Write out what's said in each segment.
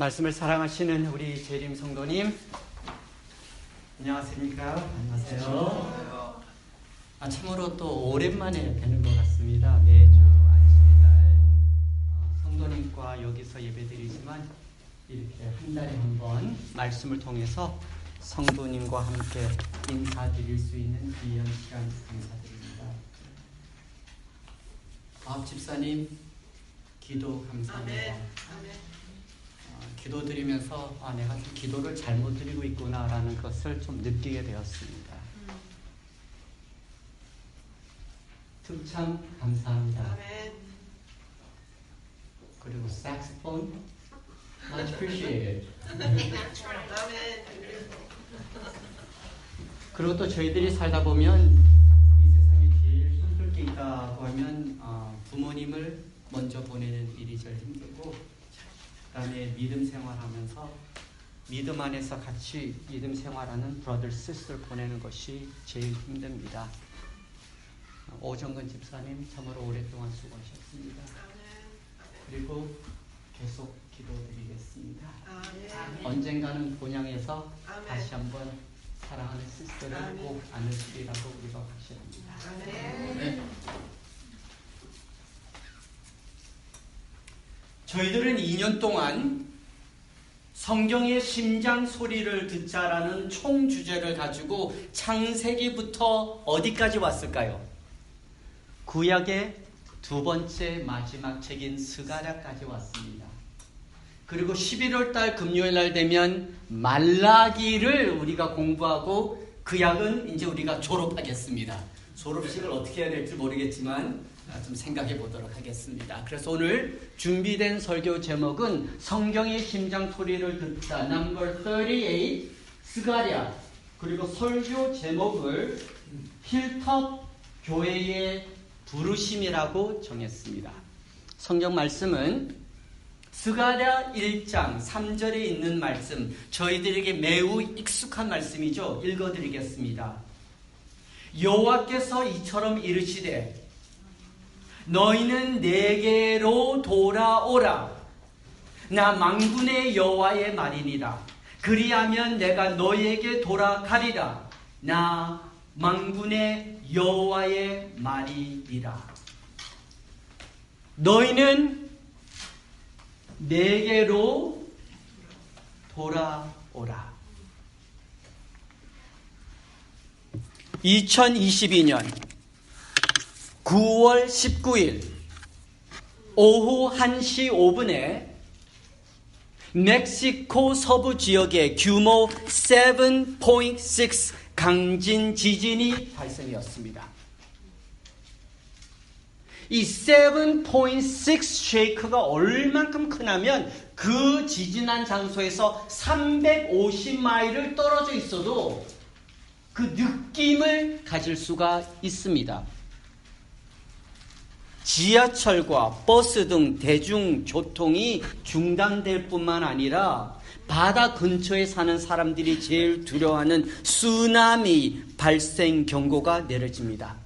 말씀을 사랑하시는 우리 재림 성도님, 안녕하십니까? 안녕하세요. 참으로 또 오랜만에 뵈는 것 같습니다. 매주 안식일날 성도님과 여기서 예배드리지만 이렇게 한 달에 한 번 말씀을 통해서 성도님과 함께 인사드릴 수 있는 귀한 시간 감사드립니다. 밥 집사님 기도 감사합니다. 아멘. 기도드리면서 내가 좀 기도를 잘못 드리고 있구나라는 것을 좀 느끼게 되었습니다. 춤참 감사합니다. 아멘. 그리고 색스폰 much appreciated. 그리고 또 저희들이 살다 보면 이 세상에 제일 힘들 게 있다고 하면 부모님을 먼저 보내는 일이 제일 힘들고, 그 다음에 믿음 생활하면서 믿음 안에서 같이 믿음 생활하는 브라더 시스터를 보내는 것이 제일 힘듭니다. 오정근 집사님 참으로 오랫동안 수고하셨습니다. 그리고 계속 기도드리겠습니다. 언젠가는 본향에서 다시 한번 사랑하는 시스터를 꼭 안으시리라고 우리가 확신합니다. 네. 저희들은 2년 동안 성경의 심장 소리를 듣자라는 총 주제를 가지고 창세기부터 어디까지 왔을까요? 구약의 두 번째 마지막 책인 스가랴까지 왔습니다. 그리고 11월 달 금요일 날 되면 말라기를 우리가 공부하고 그 약은 이제 우리가 졸업하겠습니다. 졸업식을 어떻게 해야 될지 모르겠지만 좀 생각해 보도록 하겠습니다. 그래서 오늘 준비된 설교 제목은 성경의 심장 소리를 듣다 넘버 38 스가랴, 그리고 설교 제목을 힐톱 교회의 부르심이라고 정했습니다. 성경 말씀은 스가랴 1장 3절에 있는 말씀, 저희들에게 매우 익숙한 말씀이죠. 읽어드리겠습니다. 여호와께서 이처럼 이르시되 너희는 내게로 돌아오라. 나 만군의 여호와의 말이니라. 그리하면 내가 너희에게 돌아가리라. 나 만군의 여호와의 말이니라. 너희는 내게로 돌아오라. 2022년 9월 19일 오후 1시 5분에 멕시코 서부 지역의 규모 7.6 강진 지진이 발생되었습니다. 이 7.6 쉐이크가 얼만큼 크냐면 그 지진한 장소에서 350마일을 떨어져 있어도 그 느낌을 가질 수가 있습니다. 지하철과 버스 등 대중교통이 중단될 뿐만 아니라 바다 근처에 사는 사람들이 제일 두려워하는 쓰나미 발생 경고가 내려집니다.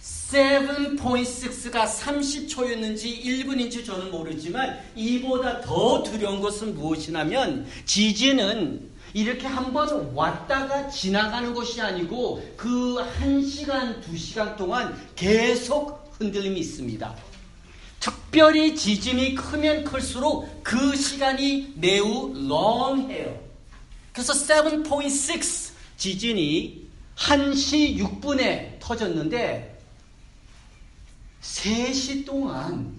7.6가 30초였는지 1분인지 저는 모르지만 이보다 더 두려운 것은 무엇이냐면 지진은 이렇게 한번 왔다가 지나가는 것이 아니고 그 1시간, 2시간 동안 계속 흔들림이 있습니다. 특별히 지진이 크면 클수록 그 시간이 매우 long해요. 그래서 7.6 지진이 1시 6분에 터졌는데 3시 동안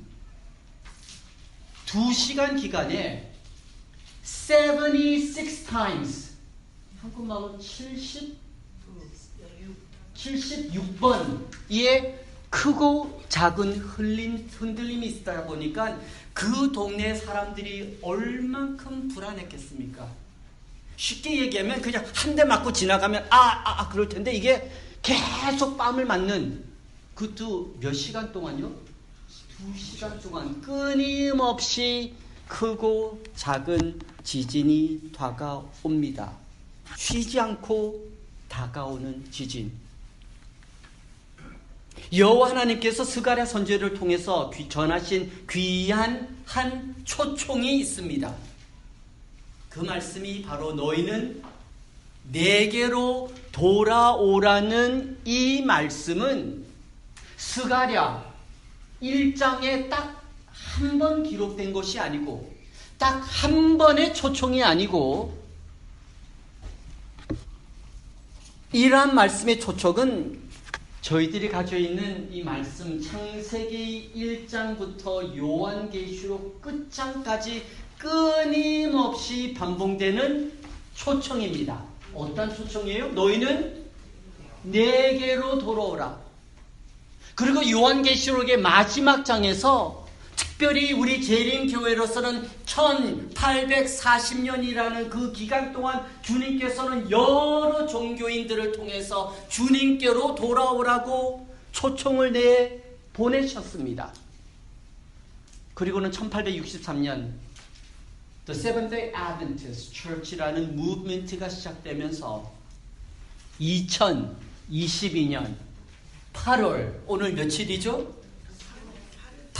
2시간 기간에 76 times, 한국말로 76번의 크고 작은 흔들림이 있다 보니까 그 동네 사람들이 얼만큼 불안했겠습니까? 쉽게 얘기하면 그냥 한 대 맞고 지나가면 그럴 텐데 이게 계속 뺨을 맞는 그것도 몇 시간 동안요? 2시간 동안 끊임없이 크고 작은 지진이 다가옵니다. 쉬지 않고 다가오는 지진. 여호와 하나님께서 스가랴 선지자를 통해서 전하신 귀한 한 초청이 있습니다. 그 말씀이 바로 너희는 내게로 돌아오라는 이 말씀은 스가랴 1장에 딱 한 번 기록된 것이 아니고 딱 한 번의 초청이 아니고 이러한 말씀의 초청은 저희들이 가지고 있는 이 말씀 창세기 1장부터 요한계시록 끝장까지 끊임없이 반복되는 초청입니다. 어떤 초청이에요? 너희는 내게로 돌아오라. 그리고 요한계시록의 마지막 장에서 특별히 우리 재림교회로서는 1840년이라는 그 기간 동안 주님께서는 여러 종교인들을 통해서 주님께로 돌아오라고 초청을 보내셨습니다. 그리고는 1863년 The Seventh-day Adventist Church라는 무브먼트가 시작되면서 2022년 8월 오늘 며칠이죠?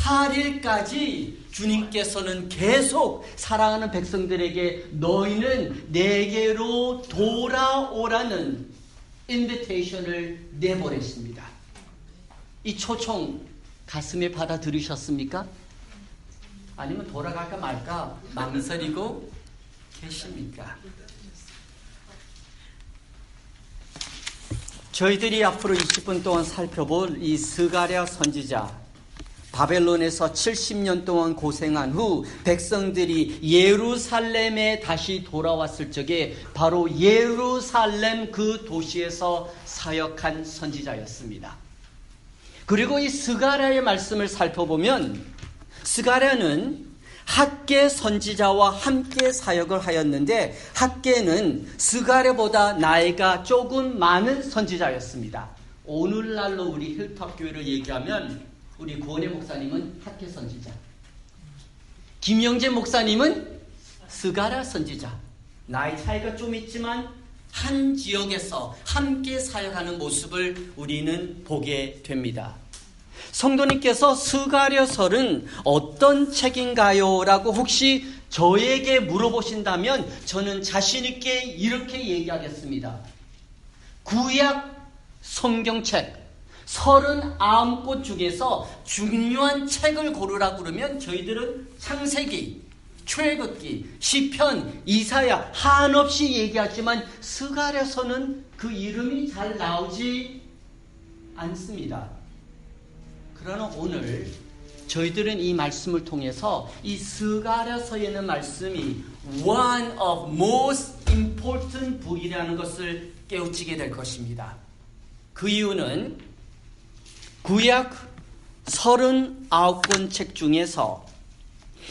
8일까지 주님께서는 계속 사랑하는 백성들에게 너희는 내게로 돌아오라는 인비테이션을 내보냈습니다. 이 초청 가슴에 받아들이셨습니까? 아니면 돌아갈까 말까 망설이고 계십니까? 저희들이 앞으로 20분 동안 살펴볼 이 스가랴 선지자, 바벨론에서 70년 동안 고생한 후 백성들이 예루살렘에 다시 돌아왔을 적에 바로 예루살렘 그 도시에서 사역한 선지자였습니다. 그리고 이 스가랴의 말씀을 살펴보면 스가랴는 학계 선지자와 함께 사역을 하였는데 학계는 스가랴보다 나이가 조금 많은 선지자였습니다. 오늘날로 우리 힐탑 교회를 얘기하면 우리 구원의 목사님은 학계 선지자, 김영재 목사님은 스가랴 선지자. 나이 차이가 좀 있지만 한 지역에서 함께 사역하는 모습을 우리는 보게 됩니다. 성도님께서 스가랴서는 어떤 책인가요? 라고 혹시 저에게 물어보신다면 저는 자신 있게 이렇게 얘기하겠습니다. 구약 성경책 39곳 중에서 중요한 책을 고르라고 그러면 저희들은 창세기, 출애굽기, 시편, 이사야 한없이 얘기하지만 스가랴서는 그 이름이 잘 나오지 않습니다. 그러나 오늘 저희들은 이 말씀을 통해서 이 스가랴서에 있는 말씀이 one of most important book이라는 것을 깨우치게 될 것입니다. 그 이유는 구약 39권 책 중에서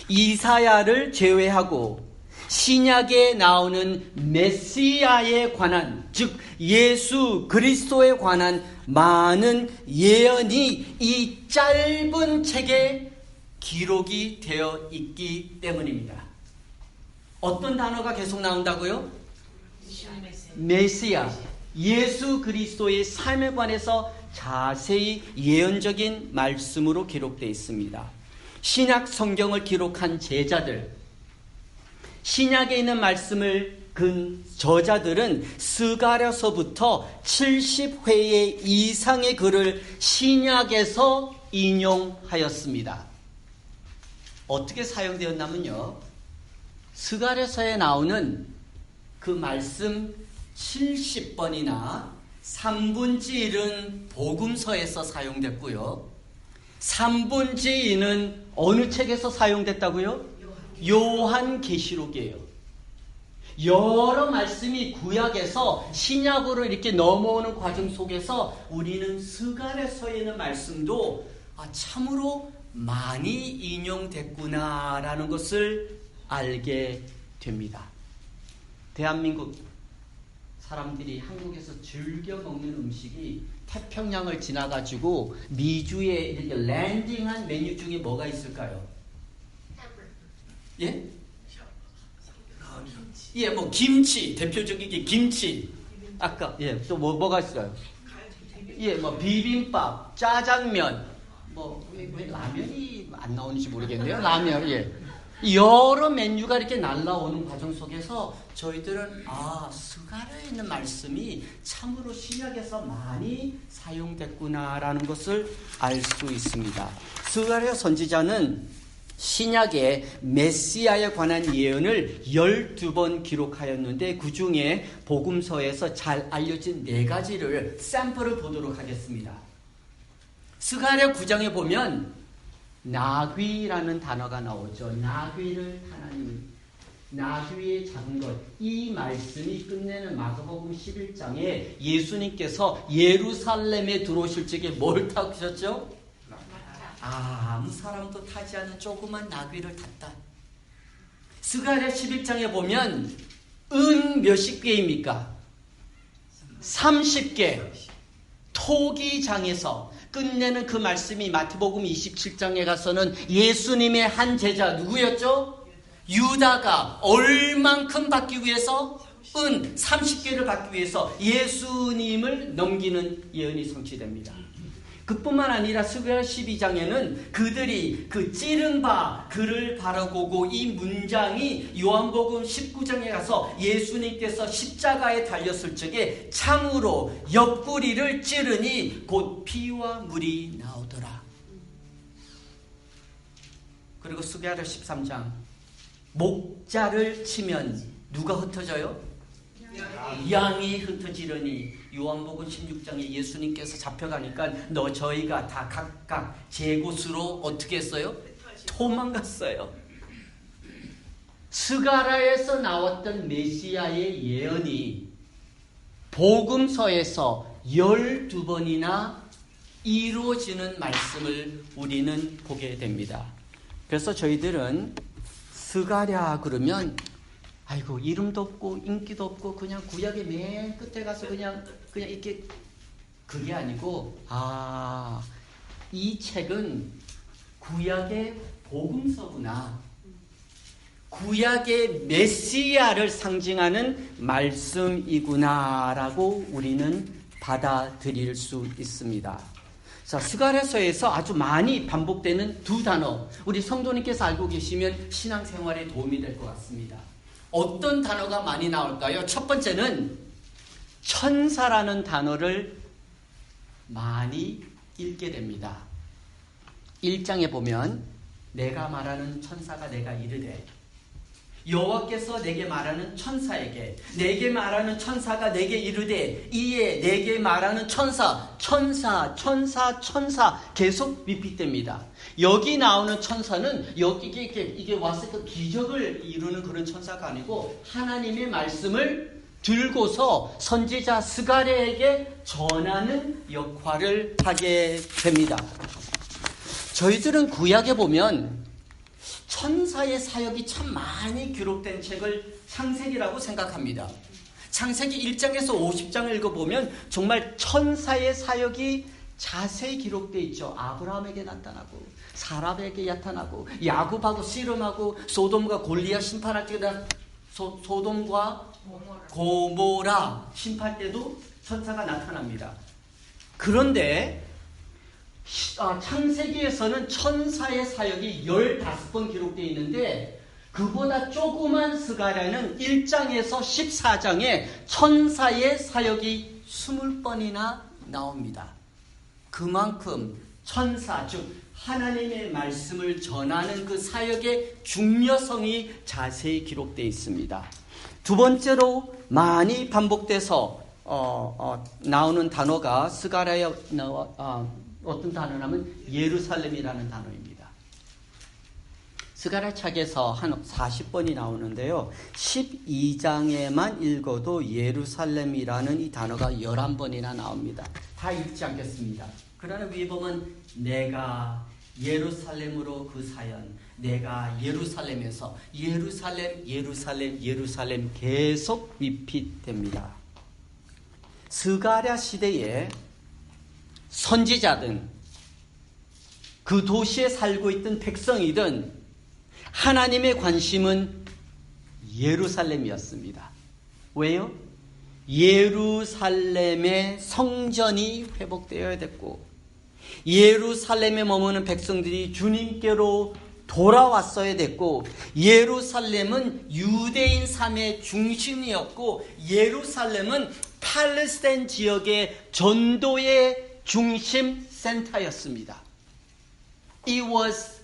이사야를 제외하고 신약에 나오는 메시아에 관한, 즉 예수 그리스도에 관한 많은 예언이 이 짧은 책에 기록이 되어 있기 때문입니다. 어떤 단어가 계속 나온다고요? 메시아, 예수 그리스도의 삶에 관해서 자세히 예언적인 말씀으로 기록되어 있습니다. 신약 성경을 기록한 제자들, 신약에 있는 말씀을 근 저자들은 스가랴서부터 70회 이상의 글을 신약에서 인용하였습니다. 어떻게 사용되었냐면요, 스가랴서에 나오는 그 말씀 70번이나 3분의 1은 복음서에서 사용됐고요. 3분의 2는 어느 책에서 사용됐다고요? 요한계시록이에요. 여러 말씀이 구약에서 신약으로 이렇게 넘어오는 과정 속에서 우리는 스가랴서에 있는 말씀도 참으로 많이 인용됐구나라는 것을 알게 됩니다. 대한민국 사람들이 한국에서 즐겨 먹는 음식이 태평양을 지나가지고 미주에 이렇게 랜딩한 메뉴 중에 뭐가 있을까요? 예? 예, 뭐 김치, 대표적인 게 김치. 아까 예, 또 뭐가 있어요? 뭐 비빔밥, 짜장면, 왜 라면이 안 나오는지 모르겠네요. 라면, 여러 메뉴가 이렇게 날라오는 과정 속에서 저희들은 스가랴에 있는 말씀이 참으로 신약에서 많이 사용됐구나라는 것을 알 수 있습니다. 스가랴 선지자는 신약의 메시아에 관한 예언을 12번 기록하였는데 그 중에 복음서에서 잘 알려진 4가지를 샘플을 보도록 하겠습니다. 스가랴 9장에 보면 나귀라는 단어가 나오죠. 나귀를 하나님, 나귀의 작은 것, 이 말씀이 끝내는 마가복음 11장에 예수님께서 예루살렘에 들어오실 적에 뭘 타셨죠? 아무 사람도 타지 않은 조그만 나귀를 탔다. 스가랴 11장에 보면 은 몇십 개입니까? 30개. 토기장에서 끝내는 그 말씀이 마태복음 27장에 가서는 예수님의 한 제자 누구였죠? 유다가 얼만큼 받기 위해서? 은 30개를 받기 위해서 예수님을 넘기는 예언이 성취됩니다. 그뿐만 아니라 스가랴 12장에는 그들이 그 찌른 바 그를 바라보고 이 문장이 요한복음 19장에 가서 예수님께서 십자가에 달렸을 적에 창으로 옆구리를 찌르니 곧 피와 물이 나오더라. 그리고 스가랴 13장 목자를 치면 누가 흩어져요? 양이 흩어지려니. 요한복음 16장에 예수님께서 잡혀가니까 저희가 다 각각 제 곳으로 어떻게 했어요? 도망갔어요. 스가랴에서 나왔던 메시아의 예언이 복음서에서 12번이나 이루어지는 말씀을 우리는 보게 됩니다. 그래서 저희들은 스가랴 그러면 아이고 이름도 없고 인기도 없고 그냥 구약의 맨 끝에 가서 그냥 이렇게 그게 아니고 이 책은 구약의 복음서구나. 구약의 메시아를 상징하는 말씀이구나라고 우리는 받아들일 수 있습니다. 자, 스가랴서에서 아주 많이 반복되는 2단어. 우리 성도님께서 알고 계시면 신앙생활에 도움이 될 것 같습니다. 어떤 단어가 많이 나올까요? 첫 번째는 천사라는 단어를 많이 읽게 됩니다. 1장에 보면 내가 말하는 천사가 내가 이르되 여호와께서 내게 말하는 천사에게 내게 말하는 천사가 내게 이르되 이에 내게 말하는 천사 계속 리핏됩니다. 여기 나오는 천사는 이게 와서 그 기적을 이루는 그런 천사가 아니고 하나님의 말씀을 들고서 선지자 스가랴에게 전하는 역할을 하게 됩니다. 저희들은 구약에 보면 천사의 사역이 참 많이 기록된 책을 창세기라고 생각합니다. 창세기 1장에서 50장을 읽어보면 정말 천사의 사역이 자세히 기록되어 있죠. 아브라함에게 나타나고 사람에게 나타나고 야곱하고 씨름하고 소돔과 골리앗 심판할 때다 소돔과 고모라 심판할 때도 천사가 나타납니다. 그런데 창세기에서는 천사의 사역이 15번 기록되어 있는데 그보다 조그만 스가랴는 1장에서 14장에 천사의 사역이 20번이나 나옵니다. 그만큼 천사, 즉 하나님의 말씀을 전하는 그 사역의 중요성이 자세히 기록되어 있습니다. 두 번째로 많이 반복돼서 나오는 단어가 스가랴에 어떤 단어냐면 예루살렘이라는 단어입니다. 스가랴 책에서 한 40번이 나오는데요. 12장에만 읽어도 예루살렘이라는 이 단어가 11번이나 나옵니다. 다 읽지 않겠습니다. 그러나 위에 보면 내가 예루살렘으로 그 사연, 내가 예루살렘에서 예루살렘 계속 리핏됩니다. 스가랴 시대에 선지자든 그 도시에 살고 있던 백성이든 하나님의 관심은 예루살렘이었습니다. 왜요? 예루살렘의 성전이 회복되어야 됐고 예루살렘에 머무는 백성들이 주님께로 돌아왔어야 됐고 예루살렘은 유대인 삶의 중심이었고 예루살렘은 팔레스타인 지역의 전도의 중심 센터였습니다. It was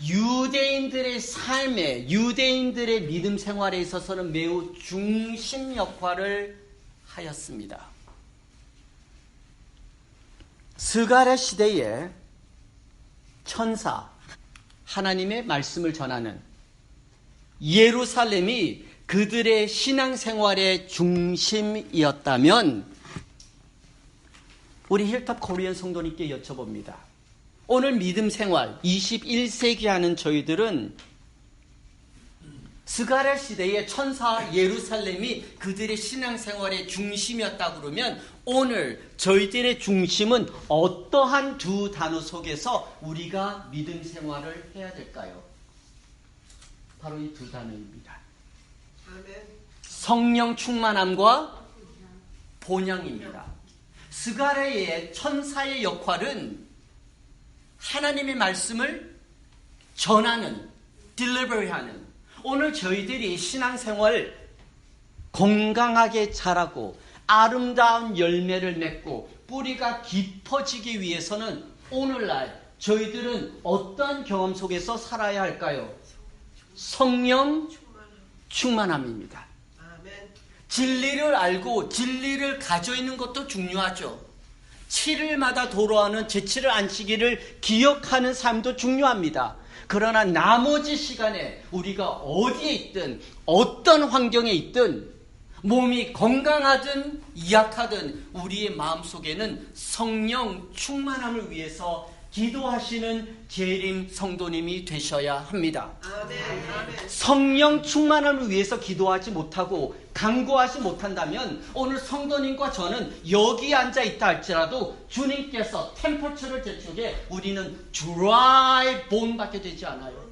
유대인들의 삶에 유대인들의 믿음 생활에 있어서는 매우 중심 역할을 하였습니다. 스가랴 시대에 천사 하나님의 말씀을 전하는 예루살렘이 그들의 신앙생활의 중심이었다면 우리 힐탑 코리안 성도님께 여쭤봅니다. 오늘 믿음 생활 21세기 하는 저희들은 스가랴 시대의 천사 예루살렘이 그들의 신앙생활의 중심이었다 그러면 오늘 저희들의 중심은 어떠한 두 단어 속에서 우리가 믿음 생활을 해야 될까요? 바로 이 두 단어입니다. 성령 충만함과 본향입니다. 스가랴의 천사의 역할은 하나님의 말씀을 전하는, 딜리버리하는. 오늘 저희들이 신앙생활 건강하게 자라고 아름다운 열매를 맺고 뿌리가 깊어지기 위해서는 오늘날 저희들은 어떠한 경험 속에서 살아야 할까요? 성령 충만함입니다. 진리를 알고 진리를 가지고 있는 것도 중요하죠. 7일마다 돌아오는 제7일 안식일을 기억하는 삶도 중요합니다. 그러나 나머지 시간에 우리가 어디에 있든 어떤 환경에 있든 몸이 건강하든 약하든 우리의 마음속에는 성령 충만함을 위해서 기도하시는 재림 성도님이 되셔야 합니다. 성령 충만함을 위해서 기도하지 못하고 간구하지 못한다면 오늘 성도님과 저는 여기 앉아 있다 할지라도 주님께서 템퍼처를 재촉해 우리는 드라이 본밖에 되지 않아요.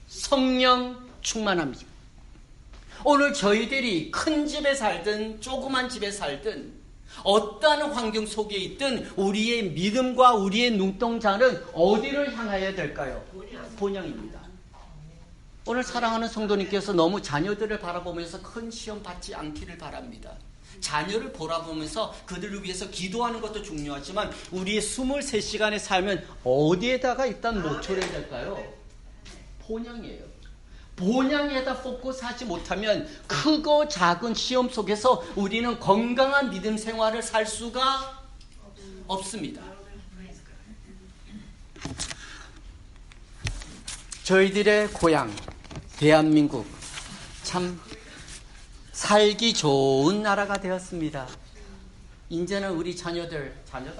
성령 충만합니다. 오늘 저희들이 큰 집에 살든 조그만 집에 살든 어떠한 환경 속에 있든 우리의 믿음과 우리의 눈동자는 어디를 향하여야 될까요? 본향입니다. 오늘 사랑하는 성도님께서 너무 자녀들을 바라보면서 큰 시험 받지 않기를 바랍니다. 자녀를 바라보면서 그들을 위해서 기도하는 것도 중요하지만 우리의 23시간의 삶은 어디에다가 일단 모초해야 될까요? 본향이에요. 본향에다 포커스하지 못하면 크고 작은 시험 속에서 우리는 건강한 믿음 생활을 살 수가 없습니다. 저희들의 고향 대한민국 참 살기 좋은 나라가 되었습니다. 이제는 우리 자녀도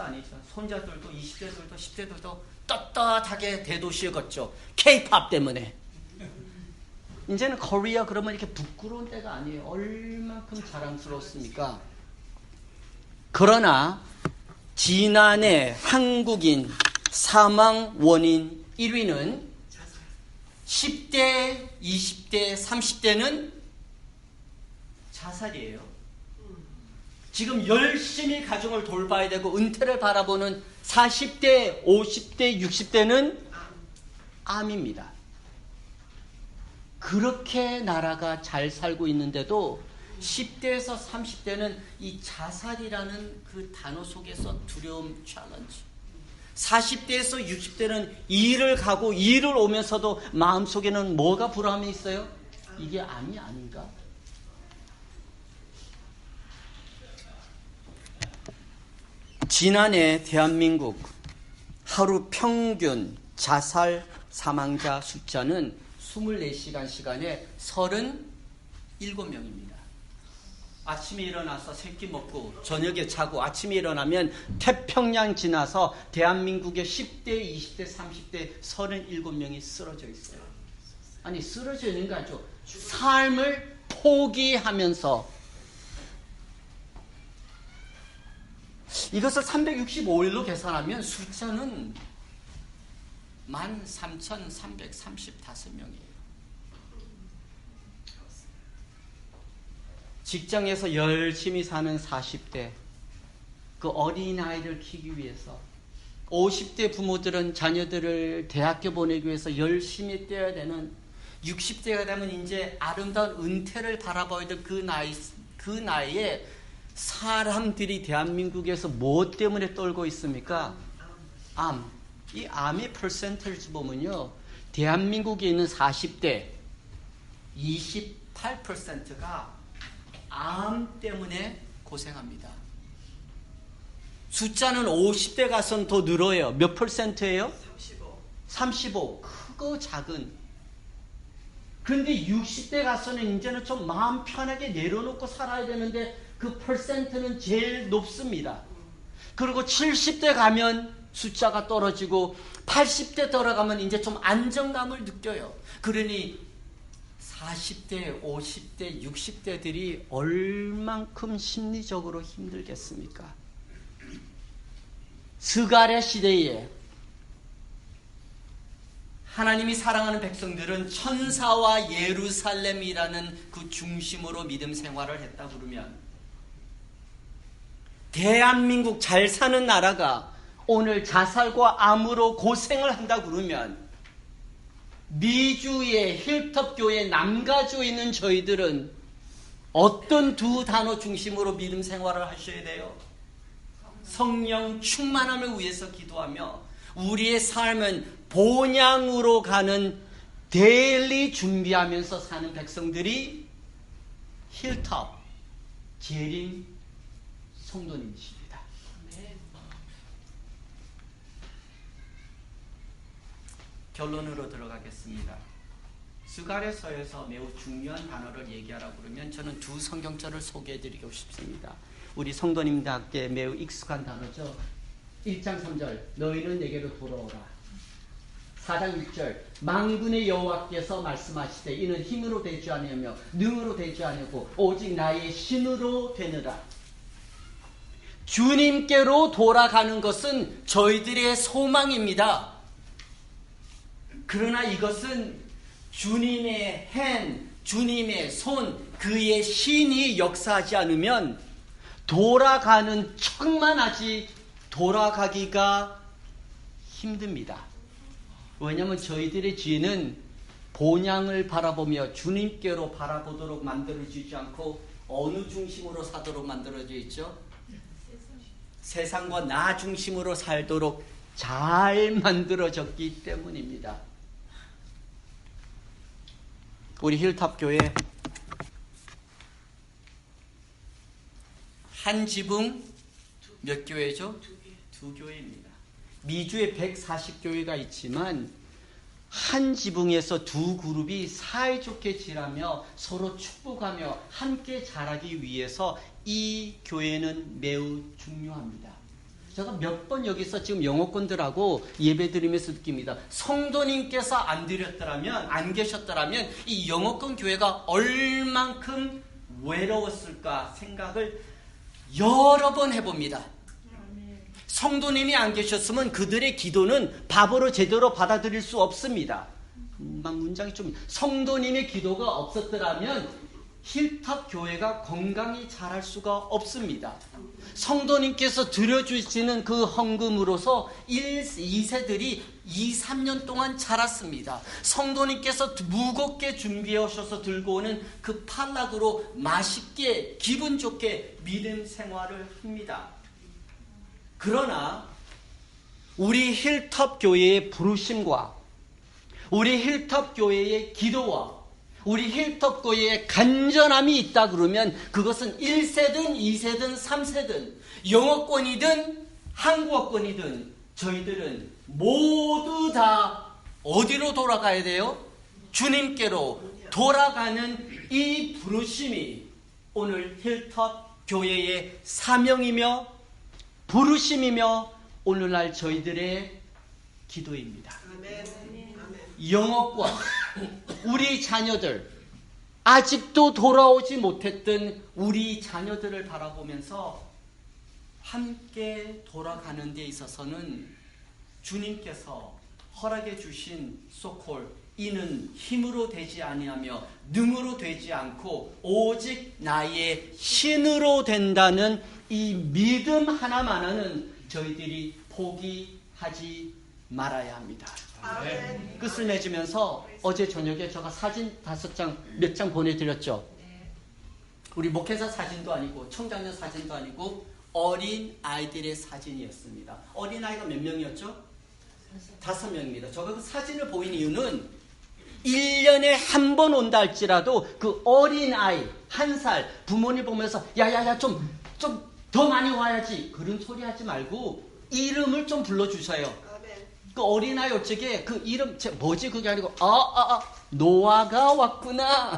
아니죠. 손자들도 20대들도 10대들도 떳떳하게 대도시에 걷죠. K-POP 때문에. 이제는 코리아 그러면 이렇게 부끄러운 때가 아니에요. 얼만큼 자랑스럽습니까? 그러나 지난해 한국인 사망 원인 1위는 10대, 20대, 30대는 자살이에요. 지금 열심히 가정을 돌봐야 되고 은퇴를 바라보는 40대, 50대, 60대는 암입니다. 그렇게 나라가 잘 살고 있는데도 10대에서 30대는 이 자살이라는 그 단어 속에서 두려움 챌린지. 40대에서 60대는 일을 가고 일을 오면서도 마음속에는 뭐가 불안해 있어요? 이게 암이 아닌가? 지난해 대한민국 하루 평균 자살 사망자 숫자는 24시간 시간에 37명입니다. 아침에 일어나서 새끼 먹고 저녁에 자고 아침에 일어나면 태평양 지나서 대한민국의 10대, 20대, 30대 37명이 쓰러져 있어요. 아니 쓰러져 있는 거 아니죠. 삶을 포기하면서 이것을 365일로 계산하면 숫자는 13,335명이에요. 직장에서 열심히 사는 40대, 그 어린아이를 키우기 위해서 50대 부모들은 자녀들을 대학교 보내기 위해서 열심히 뛰어야 되는 60대가 되면 이제 아름다운 은퇴를 바라봐야 될 그 나이에 사람들이 대한민국에서 뭐 때문에 떨고 있습니까? 암. 이 암의 퍼센트를 보면요, 대한민국에 있는 40대 28%가 암 때문에 고생합니다. 숫자는 50대 가서는 더 늘어요. 몇 퍼센트예요? 35. 크고 작은. 그런데 60대 가서는 이제는 좀 마음 편하게 내려놓고 살아야 되는데 그 퍼센트는 제일 높습니다. 그리고 70대 가면 숫자가 떨어지고 80대 돌아가면 이제 좀 안정감을 느껴요. 그러니 40대, 50대, 60대들이 얼만큼 심리적으로 힘들겠습니까? 스가랴 시대에 하나님이 사랑하는 백성들은 천사와 예루살렘이라는 그 중심으로 믿음 생활을 했다 그러면, 대한민국 잘 사는 나라가 오늘 자살과 암으로 고생을 한다 그러면, 미주의 힐톱 교회 남가주에 있는 저희들은 어떤 두 단어 중심으로 믿음 생활을 하셔야 돼요? 성령 충만함을 위해서 기도하며 우리의 삶은 본향으로 가는 데일리 준비하면서 사는 백성들이 힐톱 재림 성도님이십니다. 결론으로 들어가겠습니다. 스가랴서에서 매우 중요한 단어를 얘기하라고 그러면 저는 두 성경절을 소개해드리고 싶습니다. 우리 성도님들께 매우 익숙한 단어죠. 1장 3절 너희는 내게로 돌아오라. 4장 6절 만군의 여호와께서 말씀하시되 이는 힘으로 되지 아니하며 능으로 되지 아니하고 오직 나의 신으로 되느라. 주님께로 돌아가는 것은 저희들의 소망입니다. 그러나 이것은 주님의 hand, 주님의 손, 그의 신이 역사하지 않으면 돌아가는 척만 하지 돌아가기가 힘듭니다. 왜냐하면 저희들의 지혜는 본향을 바라보며 주님께로 바라보도록 만들어지지 않고 어느 중심으로 사도록 만들어져 있죠? 세상과 나 중심으로 살도록 잘 만들어졌기 때문입니다. 우리 힐탑 교회 한 지붕 몇 교회죠? 두 교회입니다. 미주에 140교회가 있지만 한 지붕에서 두 그룹이 사이좋게 지내며 서로 축복하며 함께 자라기 위해서 이 교회는 매우 중요합니다. 제가 몇 번 여기서 지금 영어권들하고 예배드리면서 느낍니다. 성도님께서 안 드렸더라면, 안 계셨더라면 이 영어권 교회가 얼만큼 외로웠을까 생각을 여러 번 해봅니다. 성도님이 안 계셨으면 그들의 기도는 바보로 제대로 받아들일 수 없습니다. 문장이 좀, 성도님의 기도가 없었더라면 힐탑 교회가 건강히 자랄 수가 없습니다. 성도님께서 드려주시는 그 헌금으로서 2세들이 2-3년 동안 자랐습니다. 성도님께서 무겁게 준비해 오셔서 들고 오는 그 팔락으로 맛있게 기분 좋게 믿음 생활을 합니다. 그러나 우리 힐탑 교회의 부르심과 우리 힐탑 교회의 기도와 우리 힐탑 교회에 간절함이 있다 그러면 그것은 1세든 2세든 3세든 영어권이든 한국어권이든 저희들은 모두 다 어디로 돌아가야 돼요? 주님께로 돌아가는 이 부르심이 오늘 힐탑 교회의 사명이며 부르심이며 오늘날 저희들의 기도입니다. 영어권 우리 자녀들, 아직도 돌아오지 못했던 우리 자녀들을 바라보면서 함께 돌아가는 데 있어서는 주님께서 허락해 주신 소콜 이는 힘으로 되지 아니하며 능으로 되지 않고 오직 나의 신으로 된다는 이 믿음 하나만은 저희들이 포기하지 말아야 합니다. 아멘. 끝을 맺으면서 어제 저녁에 제가 사진 5장 몇 장 보내드렸죠. 우리 목회자 사진도 아니고 청장년 사진도 아니고 어린 아이들의 사진이었습니다. 어린 아이가 몇 명이었죠? 5명입니다. 제가 그 사진을 보인 이유는 1년에 한 번 온다 할지라도 그 어린 아이 1살 부모님 보면서 야야야 좀 더 많이 와야지 그런 소리 하지 말고 이름을 좀 불러주세요. 그 어린아이 어쩌게 그 이름 뭐지 그게 아니고 노아가 왔구나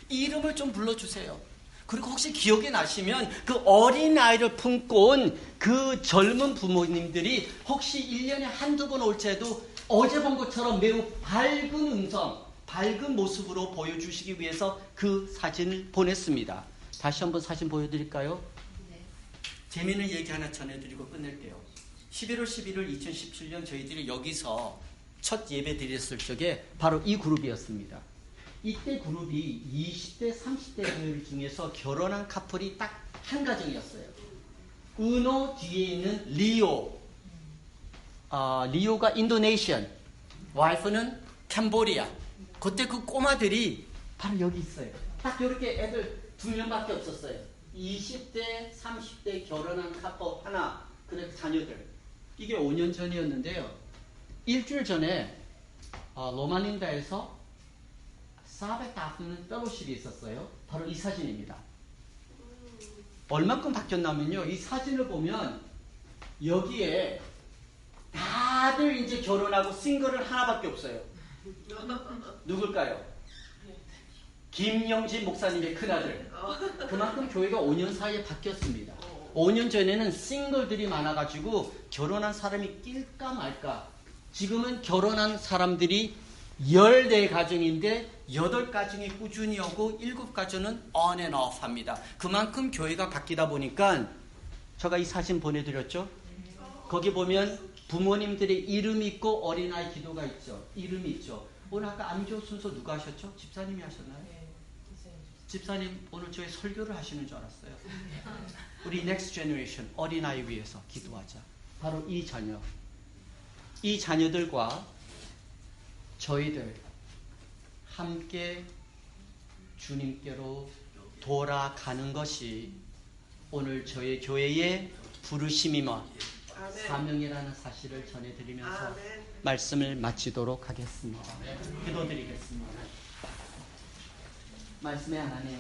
이름을 좀 불러주세요. 그리고 혹시 기억이 나시면 그 어린아이를 품고 온 그 젊은 부모님들이 혹시 1년에 한두 번 올 때도 어제 본 것처럼 매우 밝은 음성 밝은 모습으로 보여주시기 위해서 그 사진을 보냈습니다. 다시 한번 사진 보여드릴까요? 네. 재미있는 얘기 하나 전해드리고 끝낼게요. 11월 11일 2017년 저희들이 여기서 첫 예배 드렸을 적에 바로 이 그룹이었습니다. 이때 그룹이 20대, 30대들 중에서 결혼한 커플이 딱 한 가정이었어요. 은호 뒤에 있는 리오. 리오가 인도네시안, 와이프는 캄보디아. 그때 그 꼬마들이 바로 여기 있어요. 딱 이렇게 애들 2명밖에 없었어요. 20대, 30대 결혼한 커플 하나, 그리고 자녀들. 이게 5년 전이었는데요. 일주일 전에 로마닌다에서 사베트 아프는 펠로십이 있었어요. 바로 이 사진입니다. 얼만큼 바뀌었냐면요. 이 사진을 보면 여기에 다들 이제 결혼하고 싱글은 하나밖에 없어요. 누굴까요? 김영진 목사님의 큰아들. 그만큼 교회가 5년 사이에 바뀌었습니다. 5년 전에는 싱글들이 많아가지고 결혼한 사람이 낄까 말까. 지금은 결혼한 사람들이 14가정인데 8가정이 꾸준히 오고 7가정은 on and off 합니다. 그만큼 교회가 바뀌다 보니까 제가 이 사진 보내드렸죠. 거기 보면 부모님들의 이름이 있고 어린아이 기도가 있죠. 이름이 있죠. 오늘 아까 안교 순서 누가 하셨죠? 집사님이 하셨나요? 네. 집사님 오늘 저희 설교를 하시는 줄 알았어요. 우리 넥스트 제너레이션 어린아이 위해서 기도하자. 바로 이 자녀. 이 자녀들과 저희들 함께 주님께로 돌아가는 것이 오늘 저희 교회의 부르심이며 사명이라는 사실을 전해드리면서 아멘. 말씀을 마치도록 하겠습니다. 기도드리겠습니다. 말씀의 하나님,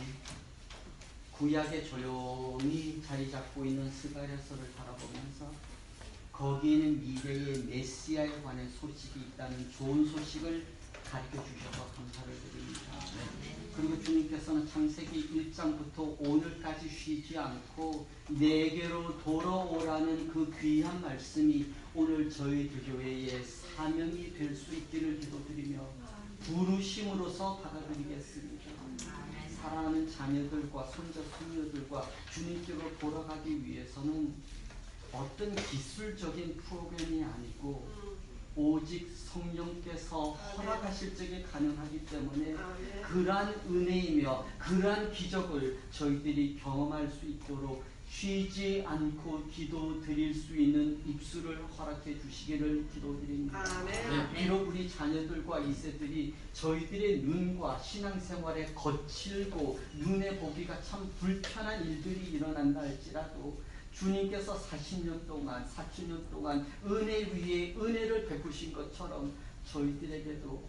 구약에 조용히 자리 잡고 있는 스가랴서를 바라보면서 거기에는 미래의 메시아에 관한 소식이 있다는 좋은 소식을 가르쳐 주셔서 감사를 드립니다. 그리고 주님께서는 창세기 1장부터 오늘까지 쉬지 않고 내게로 돌아오라는 그 귀한 말씀이 오늘 저희 교회의 사명이 될 수 있기를 기도드리며 부르심으로서 받아들이겠습니다. 사랑하는 자녀들과 손자 손녀들과 주님께로 돌아가기 위해서는 어떤 기술적인 프로그램이 아니고 오직 성령께서 허락하실 적에 가능하기 때문에 그러한 은혜이며 그러한 기적을 저희들이 경험할 수 있도록 쉬지 않고 기도 드릴 수 있는 입술을 허락해 주시기를 기도드립니다. 비록 우리 자녀들과 2세들이 저희들의 눈과 신앙생활에 거칠고 눈에 보기가 참 불편한 일들이 일어난다 할지라도 주님께서 40년 동안 40년 동안 은혜 위에 은혜를 베푸신 것처럼 저희들에게도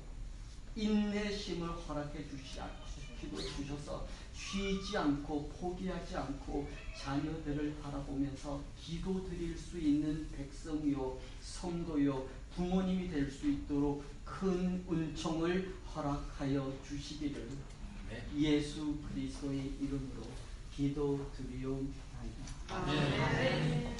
인내심을 허락해 주셔서 쉬지 않고 포기하지 않고 자녀들을 바라보면서 기도드릴 수 있는 백성이요 성도요 부모님이 될 수 있도록 큰 은총을 허락하여 주시기를 예수 그리스도의 이름으로 기도드리옵나이다. 아멘.